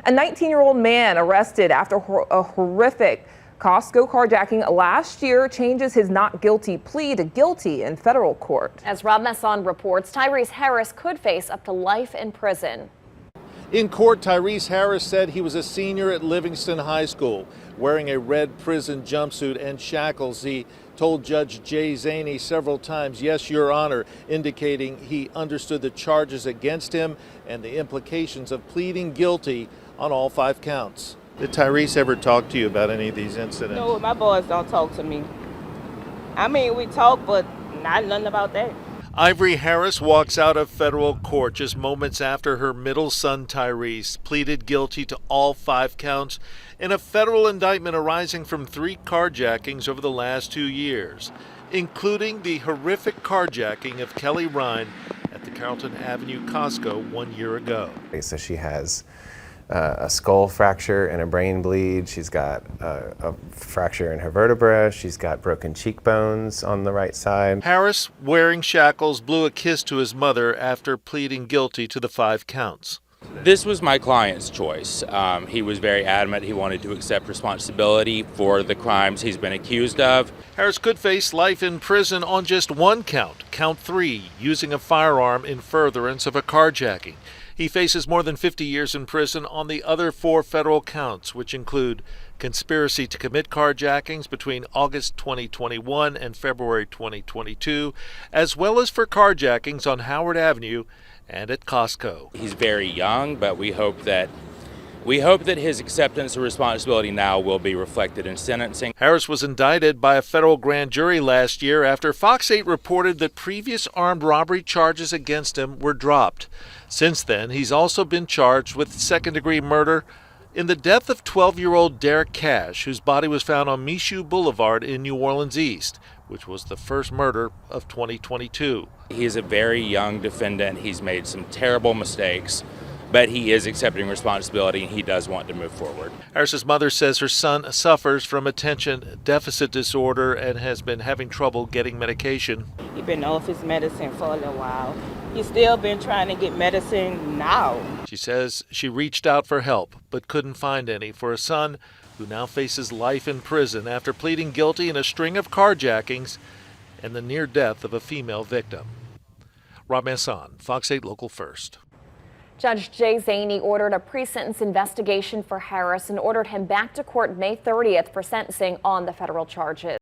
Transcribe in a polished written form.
A 19-year-old man arrested after a horrific Costco carjacking last year changes his not guilty plea to guilty in federal court. As Rob Masson reports, Tyrese Harris could face up to life in prison. In court, Tyrese Harris said he was a senior at Livingston High School. Wearing a red prison jumpsuit and shackles, he told Judge Jay Zaney several times, "Yes, Your Honor," indicating he understood the charges against him and the implications of pleading guilty on all 5 counts. Did Tyrese ever talk to you about any of these incidents? No, my boys don't talk to me. I mean, we talk, but nothing about that. Ivory Harris walks out of federal court just moments after her middle son Tyrese pleaded guilty to all 5 counts in a federal indictment arising from 3 carjackings over the last 2 years, including the horrific carjacking of Kelleye Rhein at the Carlton Avenue Costco 1 year ago. So she has a skull fracture and a brain bleed. She's got a fracture in her vertebra. She's got broken cheekbones on the right side. Harris, wearing shackles, blew a kiss to his mother after pleading guilty to the 5 counts. This was my client's choice. He was very adamant he wanted to accept responsibility for the crimes he's been accused of. Harris could face life in prison on just 1 count, count 3, using a firearm in furtherance of a carjacking. He faces more than 50 years in prison on the other 4 federal counts, which include conspiracy to commit carjackings between August 2021 and February 2022, as well as for carjackings on Howard Avenue and at Costco. He's very young, but we hope that his acceptance of responsibility now will be reflected in sentencing. Harris was indicted by a federal grand jury last year after Fox 8 reported that previous armed robbery charges against him were dropped. Since then, he's also been charged with second-degree murder in the death of 12-year-old Derek Cash, whose body was found on Michoud Boulevard in New Orleans East, which was the first murder of 2022. He's a very young defendant. He's made some terrible mistakes, but he is accepting responsibility and he does want to move forward. Harris's mother says her son suffers from attention deficit disorder and has been having trouble getting medication. He's been off his medicine for a little while. He's still been trying to get medicine now. She says she reached out for help but couldn't find any for a son who now faces life in prison after pleading guilty in a string of carjackings and the near death of a female victim. Rob Masson, Fox 8 Local First. Judge Jay Zaney ordered a pre-sentence investigation for Harris and ordered him back to court May 30th for sentencing on the federal charges.